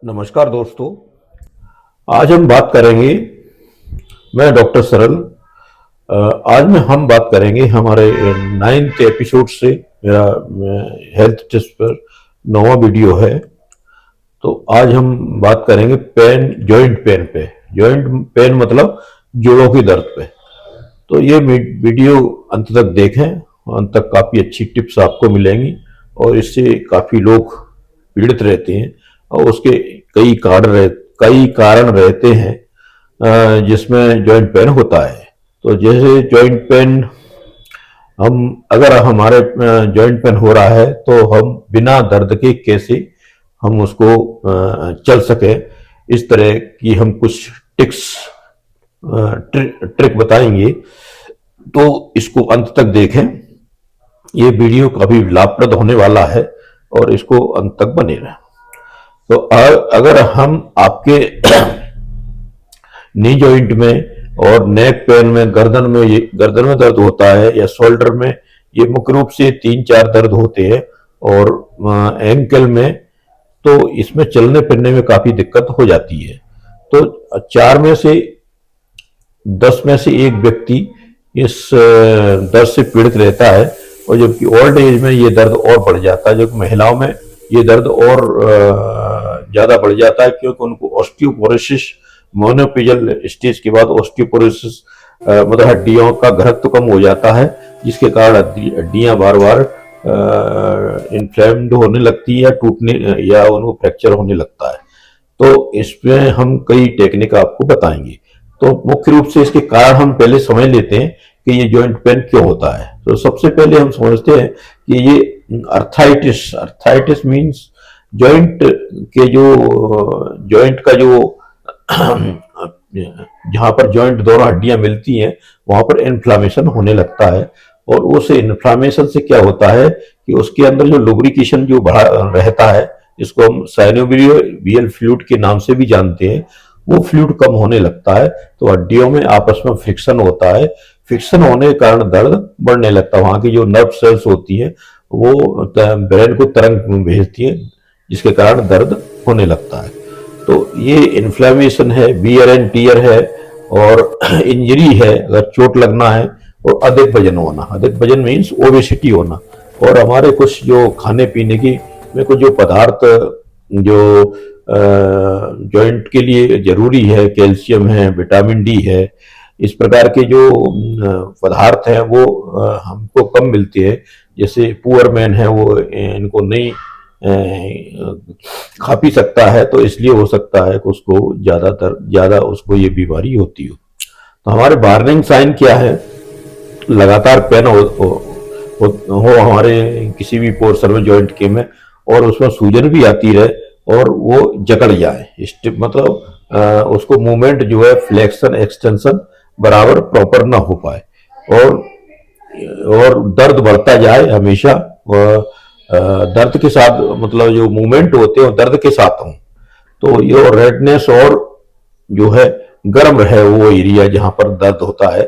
नमस्कार दोस्तों। आज हम बात करेंगे, मैं डॉक्टर सरल। आज में हम बात करेंगे हमारे 9th एपिसोड से। मेरा हेल्थ टिप्स पर 9वां वीडियो है। तो आज हम बात करेंगे जॉइंट पेन पे। जॉइंट पेन मतलब जोड़ों की दर्द पे। तो ये वीडियो अंत तक देखें, अंत तक काफ़ी अच्छी टिप्स आपको मिलेंगी और इससे काफ़ी लोग पीड़ित रहते हैं और उसके कई कारण रहते हैं जिसमें जॉइंट पेन होता है। तो जैसे जॉइंट पेन, हम अगर हमारे जॉइंट पेन हो रहा है तो हम बिना दर्द के कैसे हम उसको चल सके, इस तरह की हम कुछ टिक्स ट्रिक बताएंगे। तो इसको अंत तक देखें, ये वीडियो काफी लाभप्रद होने वाला है और इसको अंत तक बने रहें। तो अगर हम आपके नी जॉइंट में और नेक पेन में, गर्दन में दर्द होता है या शोल्डर में, ये मुख्य रूप से 3-4 दर्द होते हैं। और एंकल में तो इसमें चलने फिरने में काफी दिक्कत हो जाती है। तो 4 में से 10 में से एक व्यक्ति इस दर्द से पीड़ित रहता है। और जबकि ओल्ड एज में ये दर्द और बढ़ जाता है, जबकि महिलाओं में ये दर्द और ज्यादा बढ़ जाता है, क्योंकि उनको ऑस्टियोपोरोसिस, मोनोपिजल स्टेज के बाद ऑस्टियोपोरोसिस मतलब हड्डियों का घनत्व कम हो जाता है, जिसके कारण हड्डियां बार बार इन्फ्लेम्ड होने लगती है, टूटने या उनको फ्रैक्चर होने लगता है। तो इसमें हम कई टेक्निक आपको बताएंगे। तो मुख्य रूप से इसके कारण हम पहले समझ लेते हैं कि ये जॉइंट पेन क्यों होता है। तो सबसे पहले हम समझते हैं कि ये अर्थाइटिस मीन्स जॉइंट के जो जॉइंट का जो जहां पर जॉइंट दोनों हड्डियां मिलती हैं वहां पर इन्फ्लामेशन होने लगता है। और उस इन्फ्लामेशन से क्या होता है कि उसके अंदर जो लुब्रिकेशन जो बढ़ा रहता है, जिसको हम साइनोवियल फ्लूइड के नाम से भी जानते हैं, वो फ्लूइड कम होने लगता है। तो हड्डियों में आपस में फ्रिक्शन होता है। फ्रिक्शन होने के कारण दर्द बढ़ने लगता है। वहां की जो नर्व सेल्स होती है वो ब्रेन को तरंग भेजती है, जिसके कारण दर्द होने लगता है। तो ये इन्फ्लेमेशन है, वियर एंड टियर है, और इंजरी है, अगर चोट लगना है, और अधिक वजन होना। अधिक वजन मीन्स ओबेसिटी होना। और हमारे कुछ जो खाने पीने की में कुछ जो पदार्थ जो जॉइंट के लिए जरूरी है, कैल्शियम है, विटामिन डी है, इस प्रकार के जो पदार्थ हैं वो हमको कम मिलते हैं। जैसे पुअर मैन है वो इनको नहीं खा पी सकता है, तो इसलिए हो सकता है कि उसको ज्यादा उसको ये बीमारी होती हो। तो हमारे वार्निंग साइन क्या है? लगातार पेन हो हमारे किसी भी पोर्शन में जॉइंट के में, और उसमें सूजन भी आती रहे और वो जकड़ जाए, मतलब उसको मूवमेंट जो है, फ्लेक्शन एक्सटेंशन बराबर प्रॉपर ना हो पाए, और दर्द बढ़ता जाए हमेशा। दर्द के साथ, मतलब जो मूवमेंट होते हैं दर्द के साथ हों। तो ये रेडनेस और जो है गर्म रहे वो एरिया जहां पर दर्द होता है।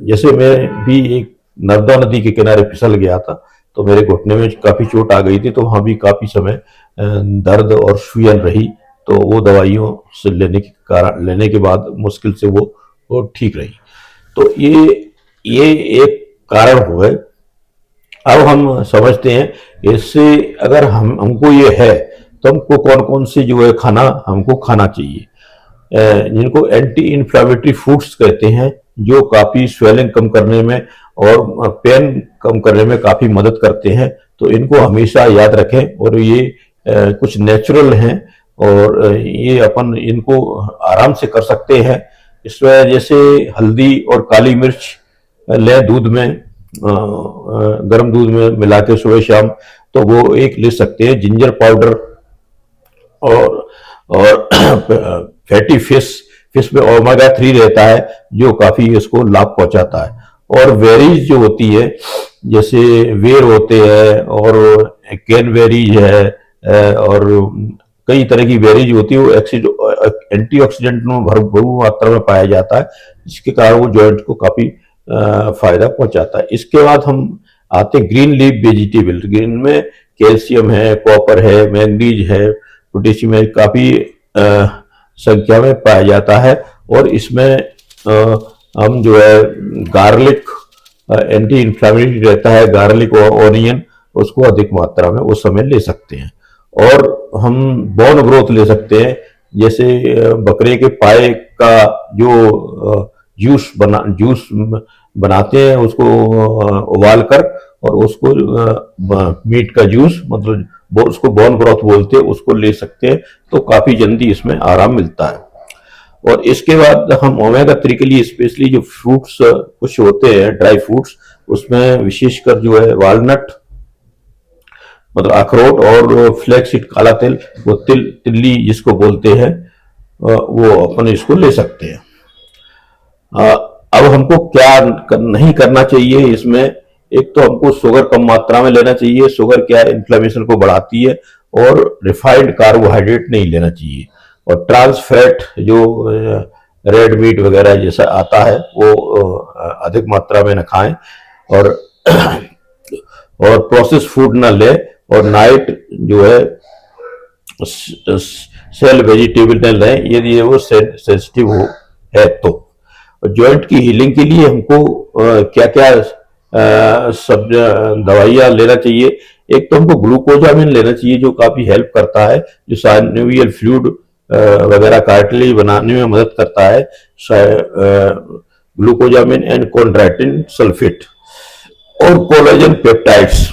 जैसे मैं भी एक नर्मदा नदी के किनारे फिसल गया था, तो मेरे घुटने में काफी चोट आ गई थी। तो वहां भी काफी समय दर्द और सूजन रही। तो वो दवाइयों से लेने के बाद मुश्किल से वो ठीक रही। तो ये एक कारण हुआ। अब हम समझते हैं इससे अगर हमको ये है तो हमको कौन कौन से जो है खाना हमको खाना चाहिए, जिनको एंटी इन्फ्लामेटरी फूड्स कहते हैं, जो काफी स्वेलिंग कम करने में और पेन कम करने में काफी मदद करते हैं। तो इनको हमेशा याद रखें। और ये कुछ नेचुरल हैं और ये अपन इनको आराम से कर सकते हैं। इसमें जैसे हल्दी और काली मिर्च लें दूध में, गर्म दूध में मिला के सुबह शाम, तो वो एक ले सकते हैं। जिंजर पाउडर और फैटी फिश में ओमेगा 3 रहता है, जो काफी इसको लाभ पहुंचाता है। और वेरीज जो होती है, जैसे वेर होते हैं और कैनवेरीज है, और कई तरह की वेरीज होती है, वो एंटीऑक्सीडेंट में भरपूर मात्रा में पाया जाता है, जिसके कारण वो जॉइंट को काफी फायदा पहुंचाता है। इसके बाद हम आते हैं ग्रीन लीफ वेजिटेबल। ग्रीन में कैल्शियम है, कॉपर है, मैंगनीज है, पोटेशियम काफ़ी संख्या में पाया जाता है। और इसमें हम जो है गार्लिक एंटी इंफ्लेमेटरी रहता है, गार्लिक और ऑनियन उसको अधिक मात्रा में उस समय ले सकते हैं। और हम बोन ग्रोथ ले सकते हैं, जैसे बकरे के पाए का जो जूस बनाते हैं उसको उबाल कर, और उसको मीट का जूस मतलब उसको बोन ब्रॉथ बोलते हैं, उसको ले सकते हैं। तो काफी जल्दी इसमें आराम मिलता है। और इसके बाद हम ओमेगा 3 के लिए स्पेशली जो फ्रूट्स कुछ होते हैं ड्राई फ्रूट्स, उसमें विशेषकर जो है वालनट मतलब अखरोट और फ्लैक्सीड काला तिल, वो तिल्ली जिसको बोलते हैं, वो अपन इसको ले सकते हैं। अब हमको क्या नहीं करना चाहिए इसमें, एक तो हमको शुगर कम मात्रा में लेना चाहिए। शुगर क्या है, इन्फ्लेमेशन को बढ़ाती है। और रिफाइंड कार्बोहाइड्रेट नहीं लेना चाहिए। और ट्रांस फैट जो रेड मीट वगैरह जैसा आता है वो अधिक मात्रा में न खाएं। और और प्रोसेस फूड ना ले। और नाइट जो है सेल वेजिटेबल न लें यदि वो सेंसिटिव हो है तो। जॉइंट की हीलिंग के लिए हमको क्या क्या सब दवाइयाँ लेना चाहिए। एक तो हमको ग्लूकोजामिन लेना चाहिए जो काफी हेल्प करता है, जो साइनोवियल फ्लूइड वगैरह कार्टिलेज बनाने में मदद करता है। Glucosamine and कॉन्ड्राइटिन sulphate. और कोलेजन पेप्टाइड्स,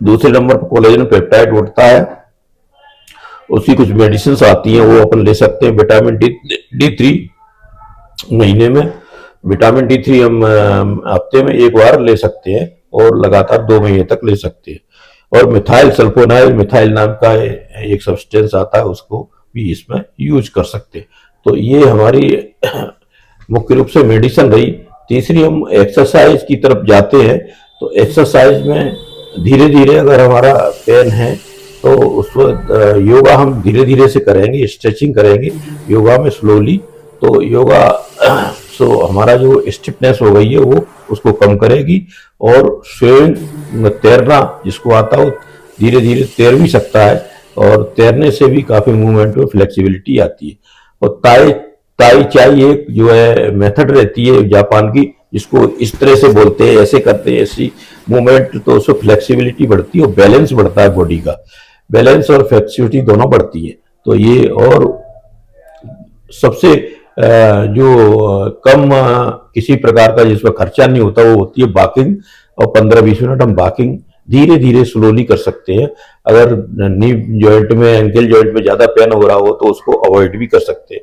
दूसरे नंबर पर कोलेजन पेप्टाइड उठता है, उसकी कुछ मेडिसिन आती हैं वो अपन ले सकते हैं। विटामिन D3 महीने में, विटामिन D3 हम हफ्ते में एक बार ले सकते हैं और लगातार 2 महीने तक ले सकते हैं। और मिथाइल सल्फोनाइल, मिथाइल नाम का एक सब्सटेंस आता है, उसको भी इसमें यूज कर सकते हैं। तो ये हमारी मुख्य रूप से मेडिसिन रही। तीसरी हम एक्सरसाइज की तरफ जाते हैं। तो एक्सरसाइज में धीरे धीरे अगर हमारा पेन है तो उसको योगा हम धीरे धीरे से करेंगे, स्ट्रेचिंग करेंगे योगा में स्लोली। तो योगा सो हमारा जो स्टिफनेस हो गई है वो उसको कम करेगी। और स्विमिंग तैरना जिसको आता हो धीरे धीरे तैर भी सकता है, और तैरने से भी काफी मूवमेंट में फ्लेक्सिबिलिटी आती है। और ताई चाई एक जो है मेथड रहती है जापान की, जिसको इस तरह से बोलते हैं, ऐसे करते हैं, ऐसी मूवमेंट, तो उससे फ्लेक्सिबिलिटी बढ़ती है और बैलेंस बढ़ता है बॉडी का। बैलेंस और फ्लेक्सिबिलिटी दोनों बढ़ती है। तो ये और सबसे जो कम किसी प्रकार का जिसमें खर्चा नहीं होता वो होती है वॉकिंग। और 15-20 मिनट हम वॉकिंग धीरे धीरे स्लोली कर सकते हैं। अगर नी जॉइंट में, एंकल जॉइंट में ज्यादा पेन हो रहा हो तो उसको अवॉइड भी कर सकते हैं।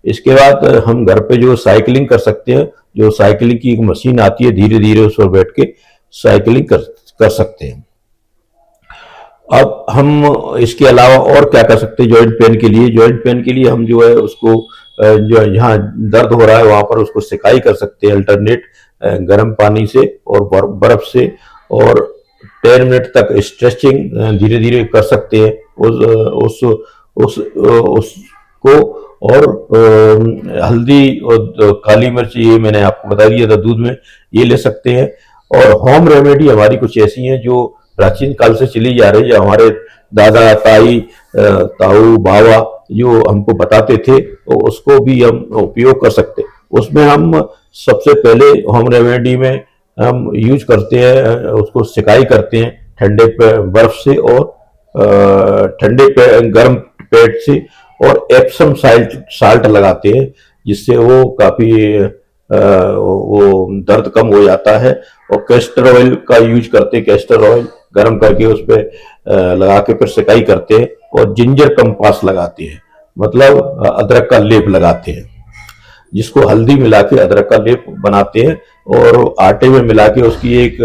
इसके बाद हम घर पे जो साइकिलिंग कर सकते हैं, जो साइकिलिंग की एक मशीन आती है, धीरे धीरे उस पर बैठ के साइकिलिंग कर सकते हैं। अब हम इसके अलावा और क्या कर सकते हैं जॉइंट पेन के लिए। जॉइंट पेन के लिए हम जो है उसको जो यहाँ दर्द हो रहा है वहां पर उसको सिकाई कर सकते हैं अल्टरनेट गर्म पानी से और बर्फ से। और 10 मिनट तक स्ट्रेचिंग धीरे धीरे कर सकते हैं उसको। और हल्दी और काली मिर्च, ये मैंने आपको बता दिया था, दूध में ये ले सकते हैं। और होम रेमेडी हमारी कुछ ऐसी हैं जो प्राचीन काल से चली जा रही है, हमारे दादा ताई ताऊ बाबा जो हमको बताते थे, तो उसको भी हम उपयोग कर सकते। उसमें हम सबसे पहले होम रेमेडी में हम यूज करते हैं, उसको सिकाई करते हैं ठंडे बर्फ से और ठंडे गर्म पेट से, और एप्सम साल्ट लगाते हैं, जिससे वो काफी वो दर्द कम हो जाता है। और कैस्टर ऑयल का यूज करते हैं, कैस्टर ऑयल गर्म करके उस पर लगा के फिर सिकाई करते हैं। और जिंजर कंपास लगाते हैं, मतलब अदरक का लेप लगाते हैं, जिसको हल्दी मिला के अदरक का लेप बनाते हैं और आटे में मिला के उसकी एक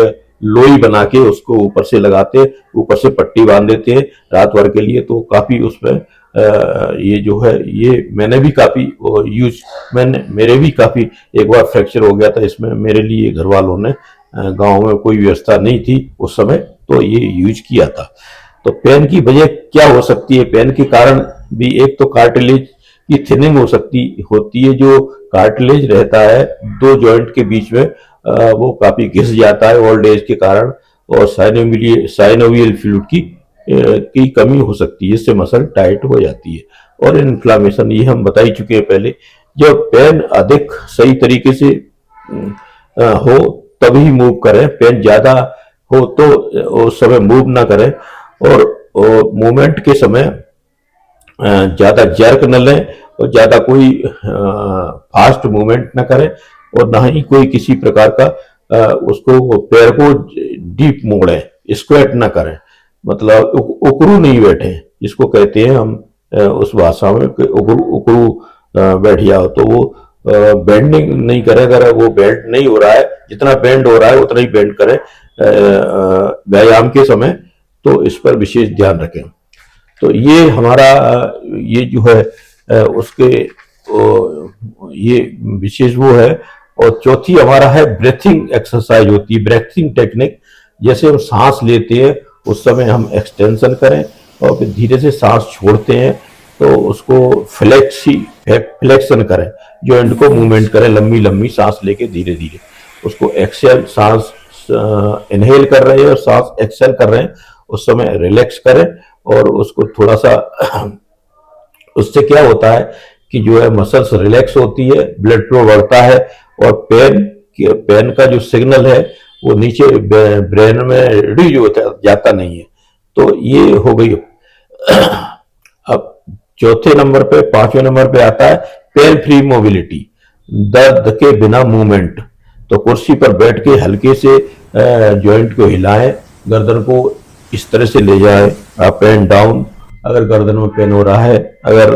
लोई बना के उसको ऊपर से लगाते हैं, ऊपर से पट्टी बांध देते हैं रात भर के लिए। तो काफी उसमें ये जो है ये मैंने भी काफी यूज, मेरे भी काफी एक बार फ्रैक्चर हो गया था इसमें, मेरे लिए घर वालों ने, गांव में कोई व्यवस्था नहीं थी उस समय, तो ये यूज किया था। तो पेन की वजह क्या हो सकती है? पेन के कारण भी एक तो कार्टिलेज की थिनिंग होती है, जो कार्टिलेज रहता है 2 जॉइंट के बीच में, वो काफी घिस जाता है ओल्ड एज के कारण। और साइनोवियल फ्लूइड की की कमी हो सकती है, इससे मसल टाइट हो जाती है। और इन्फ्लामेशन ये हम बता ही चुके हैं पहले। जब पेन अधिक सही तरीके से हो तभी मूव करें, पेन ज्यादा हो तो उस समय मूव ना करें, और मूवमेंट के समय ज्यादा जर्क न लें और ज्यादा कोई फास्ट मूवमेंट न करें, और ना ही कोई किसी प्रकार का उसको पैर को डीप मोड़ें, स्क्वेट ना करें, मतलब उकड़ू नहीं बैठे जिसको कहते हैं हम उस भाषा में कि उकड़ू उकड़ू बैठ जाओ। तो वो बेंडिंग नहीं करे, अगर वो बेंड नहीं हो रहा है, जितना बेंड हो रहा है उतना ही बेंड करें व्यायाम के समय। तो इस पर विशेष ध्यान रखें। तो ये हमारा ये जो है उसके ये विशेष वो है। और चौथी हमारा है ब्रेथिंग एक्सरसाइज होती है, ब्रेथिंग टेक्निक। जैसे हम सांस लेते हैं उस समय हम एक्सटेंशन करें और फिर धीरे से सांस छोड़ते हैं, तो उसको फ्लेक्शन करें, जॉइंट को मूवमेंट करें, लंबी लंबी सांस लेके धीरे धीरे उसको एक्सेल, सांस इनहेल कर रहे हैं और सांस एक्सेल कर रहे हैं, उस समय रिलैक्स करें। और उसको थोड़ा सा उससे क्या होता है कि जो है मसल्स रिलैक्स होती है, ब्लड फ्लो बढ़ता है, और पेन का जो सिग्नल है वो नीचे ब्रेन में रिड्यूस होता जाता नहीं है। तो ये हो गई। अब चौथे नंबर पे, पांचवें नंबर पे आता है पेन फ्री मोबिलिटी, दर्द के बिना मूवमेंट। तो कुर्सी पर बैठ के हल्के से जॉइंट को हिलाएं, गर्दन को इस तरह से ले जाए अप एंड डाउन, अगर गर्दन में पेन हो रहा है, अगर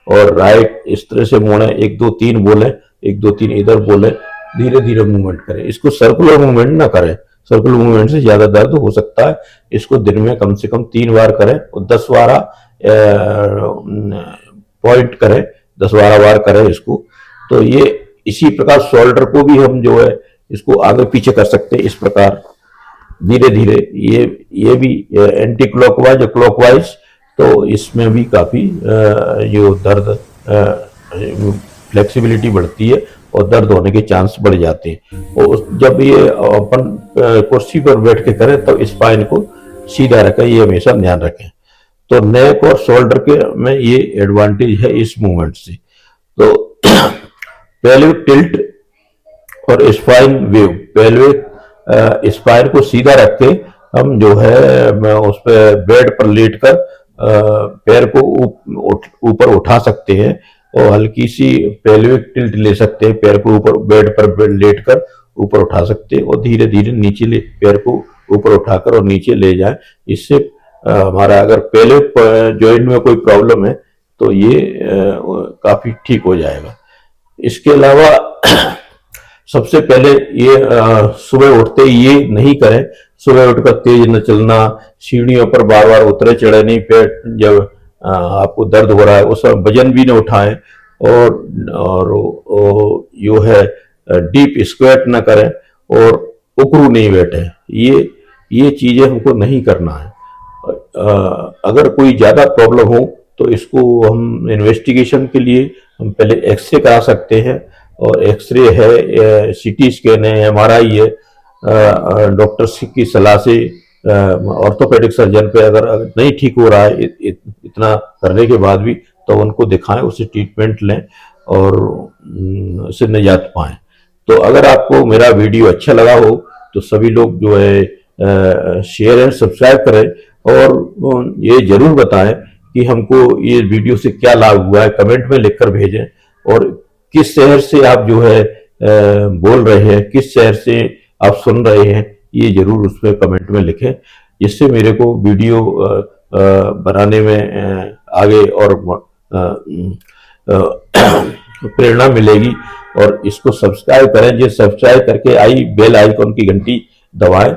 और राइट इस तरह से मोड़े, 1 2 3 बोले, 1 2 3 इधर बोले, धीरे धीरे मूवमेंट करें। इसको सर्कुलर मूवमेंट ना करें, सर्कुलर मूवमेंट से ज्यादा दर्द हो सकता है। इसको दिन में कम से कम 3 बार करें और 10 बार पॉइंट करें, 10-12 बार करें इसको। तो ये इसी प्रकार शोल्डर को भी हम जो है इसको आगे पीछे कर सकते हैं, इस प्रकार धीरे धीरे। ये भी एंटी क्लॉकवाइज और क्लॉकवाइज, तो इसमें भी काफी जो दर्द फ्लेक्सिबिलिटी बढ़ती है और दर्द होने के चांस बढ़ जाते हैं। और जब ये अपन कुर्सी पर बैठ के करें तो स्पाइन को सीधा रखें, ये हमेशा ध्यान रखें। तो नेक और शोल्डर के में ये एडवांटेज है इस मूवमेंट से। तो पेल्विक टिल्ट और स्पाइन वेव, पेल्विक स्पाइन को सीधा रख के हम जो है उस पर बेड पर लेटकर पैर को ऊपर उठा सकते हैं और हल्की सी पेल्विक टिल्ट ले सकते हैं, पैर को ऊपर बेड पर लेटकर ऊपर उठा सकते हैं और धीरे धीरे नीचे ले, पैर को ऊपर उठाकर और नीचे ले जाए। इससे हमारा अगर पेल्विक जॉइंट में कोई प्रॉब्लम है तो ये काफी ठीक हो जाएगा। इसके अलावा सबसे पहले ये सुबह उठते ये नहीं करें, सुबह उठकर तेज न चलना, सीढ़ियों पर बार बार उतरे चढ़े नहीं, पेट जब आपको दर्द हो रहा है उस समय वजन भी न उठाएं, और जो है डीप स्क्वेट न करें और उकड़ू नहीं बैठे। ये चीजें हमको नहीं करना है। अगर कोई ज्यादा प्रॉब्लम हो तो इसको हम इन्वेस्टिगेशन के लिए हम पहले एक्सरे करा सकते हैं, और एक्सरे है, सीटी स्कैन है, एमआरआई है, डॉक्टर की सलाह से ऑर्थोपेडिक सर्जन पे अगर नहीं ठीक हो रहा है इतना करने के बाद भी, तो उनको दिखाएं, उससे ट्रीटमेंट लें और उससे निजात पाएं। तो अगर आपको मेरा वीडियो अच्छा लगा हो तो सभी लोग जो है शेयर एंड सब्सक्राइब करें, और ये जरूर बताएं कि हमको ये वीडियो से क्या लाभ हुआ है, कमेंट में लिखकर भेजें। और किस शहर से आप जो है बोल रहे हैं, किस शहर से आप सुन रहे हैं, ये जरूर उसमें कमेंट में लिखें, जिससे मेरे को वीडियो बनाने में आगे और प्रेरणा मिलेगी। और इसको सब्सक्राइब करें, जो सब्सक्राइब करके आई बेल आइकॉन की घंटी दबाएं